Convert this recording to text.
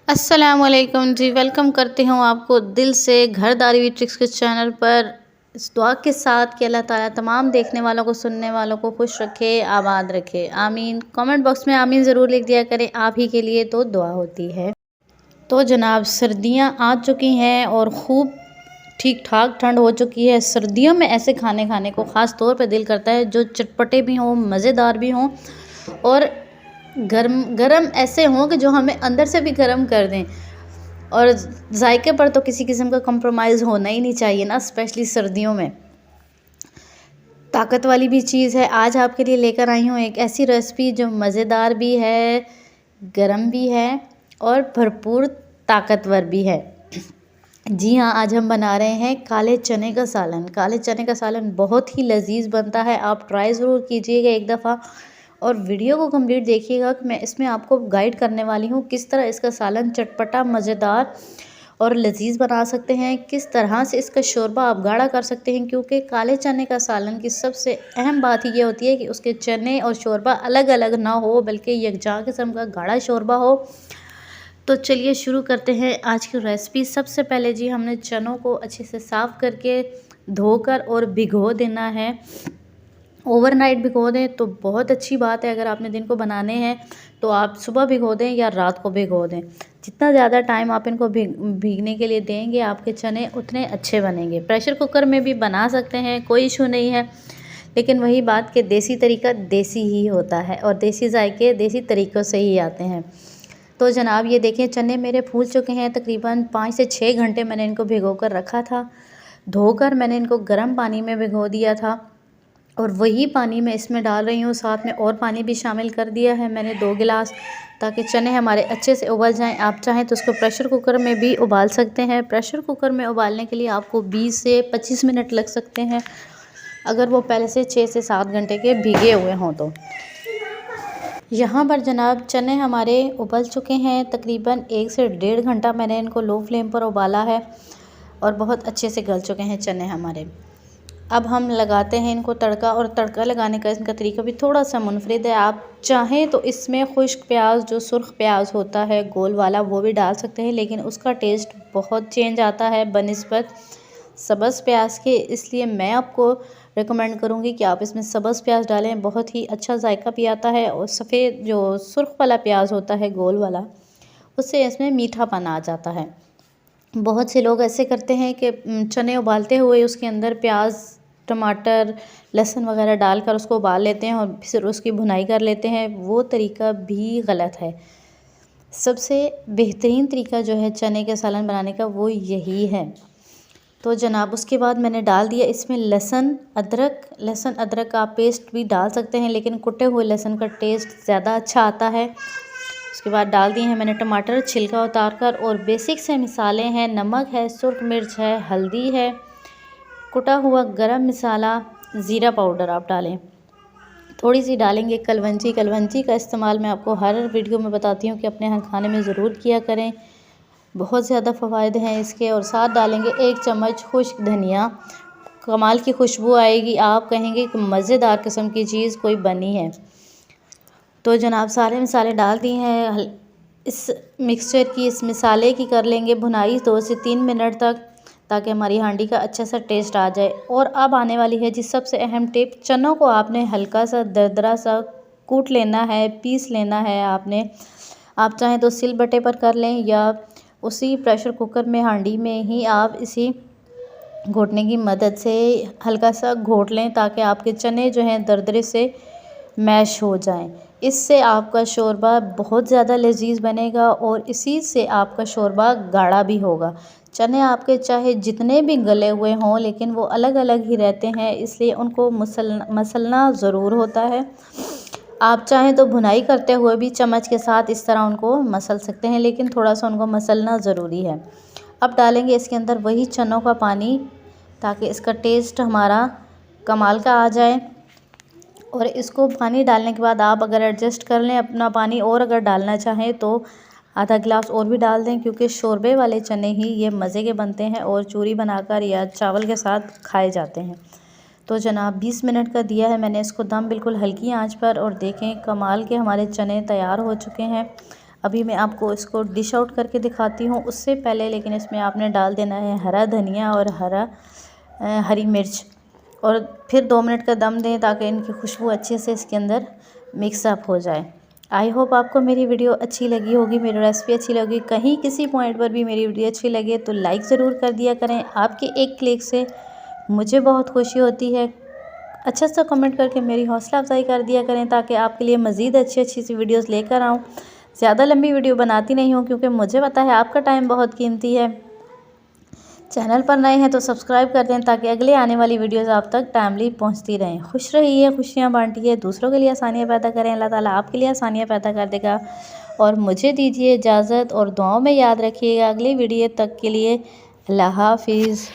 अस्सलामुअलैकुम जी, वेलकम करती हूँ आपको दिल से घरदारी वी ट्रिक्स के चैनल पर। इस दुआ के साथ कि अल्लाह ताला तमाम देखने वालों को, सुनने वालों को खुश रखे, आबाद रखे, आमीन। कमेंट बॉक्स में आमीन ज़रूर लिख दिया करें, आप ही के लिए तो दुआ होती है। तो जनाब, सर्दियाँ आ चुकी हैं और ख़ूब ठीक ठाक ठंड हो चुकी है। सर्दियों में ऐसे खाने खाने को ख़ास तौर पे दिल करता है जो चटपटे भी हों, मज़ेदार भी हों और गरम गरम ऐसे हों कि जो हमें अंदर से भी गरम कर दें। और जायके पर तो किसी किस्म का कंप्रोमाइज़ होना ही नहीं चाहिए ना, स्पेशली सर्दियों में। ताकत वाली भी चीज़ है। आज आपके लिए लेकर आई हूँ एक ऐसी रेसिपी जो मज़ेदार भी है, गरम भी है और भरपूर ताकतवर भी है। जी हाँ, आज हम बना रहे हैं काले चने का सालन। काले चने का सालन बहुत ही लजीज बनता है, आप ट्राई ज़रूर कीजिएगा एक दफ़ा और वीडियो को कंप्लीट देखिएगा कि मैं इसमें आपको गाइड करने वाली हूँ किस तरह इसका सालन चटपटा, मज़ेदार और लजीज बना सकते हैं, किस तरह से इसका शोरबा आप गाढ़ा कर सकते हैं। क्योंकि काले चने का सालन की सबसे अहम बात ही ये होती है कि उसके चने और शोरबा अलग अलग ना हो, बल्कि यकजां किस्म का गाढ़ा शोरबा हो। तो चलिए शुरू करते हैं आज की रेसिपी। सबसे पहले जी हमने चनों को अच्छे से साफ़ करके धोकर और भिगो देना है। ओवरनाइट भिगो दें तो बहुत अच्छी बात है। अगर आपने दिन को बनाने हैं तो आप सुबह भिगो दें या रात को भिगो दें। जितना ज़्यादा टाइम आप इनको भीगने के लिए देंगे, आपके चने उतने अच्छे बनेंगे। प्रेशर कुकर में भी बना सकते हैं, कोई इशू नहीं है, लेकिन वही बात कि देसी तरीका देसी ही होता है और देसी जायके देसी तरीक़ों से ही आते हैं। तो जनाब ये देखें, चने मेरे फूल चुके हैं। तकरीबन 5 से 6 घंटे मैंने इनको भिगो कर रखा था। धोकर मैंने इनको गर्म पानी में भिगो दिया था और वही पानी मैं इसमें डाल रही हूँ। साथ में और पानी भी शामिल कर दिया है मैंने 2 गिलास, ताकि चने हमारे अच्छे से उबल जाएं। आप चाहें तो उसको प्रेशर कुकर में भी उबाल सकते हैं। प्रेशर कुकर में उबालने के लिए आपको 20 से 25 मिनट लग सकते हैं, अगर वो पहले से 6 से 7 घंटे के भीगे हुए हों तो। यहाँ पर जनाब चने हमारे उबल चुके हैं। तकरीबन 1 से 1.5 घंटा मैंने इनको लो फ्लेम पर उबाला है और बहुत अच्छे से गल चुके हैं चने हमारे। अब हम लगाते हैं इनको तड़का, और तड़का लगाने का इनका तरीका भी थोड़ा सा मुनफरिद है। आप चाहें तो इसमें खुश्क प्याज, जो सुर्ख प्याज होता है गोल वाला, वो भी डाल सकते हैं, लेकिन उसका टेस्ट बहुत चेंज आता है बनिस्बत सब्ज़ प्याज के। इसलिए मैं आपको रिकमेंड करूँगी कि आप इसमें सब्ज़ प्याज डालें, बहुत ही अच्छा जायका भी आता है। और सफ़ेद जो सुर्ख वाला प्याज होता है गोल वाला, उससे इसमें मीठापन आ जाता है। बहुत से लोग ऐसे करते हैं कि चने उबालते हुए उसके अंदर प्याज, टमाटर, लहसुन वगैरह डालकर उसको उबाल लेते हैं और फिर उसकी भुनाई कर लेते हैं। वो तरीका भी गलत है। सबसे बेहतरीन तरीका जो है चने के सालन बनाने का, वो यही है। तो जनाब उसके बाद मैंने डाल दिया इसमें लहसुन अदरक का आप पेस्ट भी डाल सकते हैं, लेकिन कुटे हुए लहसुन का टेस्ट ज़्यादा अच्छा आता है। उसके बाद डाल दिए हैं मैंने टमाटर छिलका उतार कर, और बेसिक से मसाले हैं, नमक है, सुर्ख मिर्च है, हल्दी है, कुटा हुआ गरम मसाला, ज़ीरा पाउडर आप डालें। थोड़ी सी डालेंगे कलवंजी का इस्तेमाल मैं आपको हर वीडियो में बताती हूँ कि अपने यहाँ खाने में ज़रूर किया करें, बहुत ज़्यादा फ़वाइद हैं इसके। और साथ डालेंगे 1 चम्मच खुश्क धनिया, कमाल की खुशबू आएगी, आप कहेंगे कि मज़ेदार किस्म की चीज़ कोई बनी है। तो जनाब सारे मसाले डाल दिए हैं। इस मिक्सचर की, इस मसाले की कर लेंगे भुनाई 2 से 3 मिनट तक, ताकि हमारी हांडी का अच्छा सा टेस्ट आ जाए। और अब आने वाली है जी सबसे अहम टिप। चनों को आपने हल्का सा दरदरा सा कूट लेना है, पीस लेना है आपने। आप चाहें तो सिलबट्टे पर कर लें या उसी प्रेशर कुकर में, हांडी में ही आप इसी घोटने की मदद से हल्का सा घोट लें, ताकि आपके चने जो हैं दरदरे से मैश हो जाएं। इससे आपका शोरबा बहुत ज़्यादा लजीज बनेगा और इसी से आपका शोरबा गाढ़ा भी होगा। चने आपके चाहे जितने भी गले हुए हों, लेकिन वो अलग अलग ही रहते हैं, इसलिए उनको मसलना ज़रूर होता है। आप चाहें तो भुनाई करते हुए भी चम्मच के साथ इस तरह उनको मसल सकते हैं, लेकिन थोड़ा सा उनको मसलना ज़रूरी है। अब डालेंगे इसके अंदर वही चनों का पानी, ताकि इसका टेस्ट हमारा कमाल का आ जाए। और इसको पानी डालने के बाद आप अगर एडजस्ट कर लें अपना पानी, और अगर डालना चाहें तो आधा गिलास और भी डाल दें, क्योंकि शोरबे वाले चने ही ये मज़े के बनते हैं और चूरी बनाकर या चावल के साथ खाए जाते हैं। तो जनाब 20 मिनट का दिया है मैंने इसको दम, बिल्कुल हल्की आंच पर, और देखें कमाल के हमारे चने तैयार हो चुके हैं। अभी मैं आपको इसको डिश आउट करके दिखाती हूँ। उससे पहले लेकिन इसमें आपने डाल देना है हरा धनिया और हरी मिर्च, और फिर 2 मिनट का दम दें ताकि इनकी खुशबू अच्छे से इसके अंदर मिक्सअप हो जाए। आई होप आपको मेरी वीडियो अच्छी लगी होगी, मेरी रेसिपी अच्छी लगी। कहीं किसी पॉइंट पर भी मेरी वीडियो अच्छी लगे तो लाइक ज़रूर कर दिया करें। आपके एक क्लिक से मुझे बहुत खुशी होती है। अच्छा सा कमेंट करके मेरी हौसला अफजाई कर दिया करें ताकि आपके लिए मज़ीद अच्छी अच्छी सी वीडियोस लेकर आऊँ। ज़्यादा लंबी वीडियो बनाती नहीं हूँ क्योंकि मुझे पता है आपका टाइम बहुत कीमती है। चैनल पर नए हैं तो सब्सक्राइब कर दें ताकि अगले आने वाली वीडियोस आप तक टाइमली पहुंचती रहें। खुश रहिए, खुशियां बांटिए, दूसरों के लिए आसानियां पैदा करें। अल्लाह ताला आपके लिए आसानियां पैदा कर देगा। और मुझे दीजिए इजाज़त और दुआओं में याद रखिएगा। अगली वीडियो तक के लिए अल्लाह हाफिज़।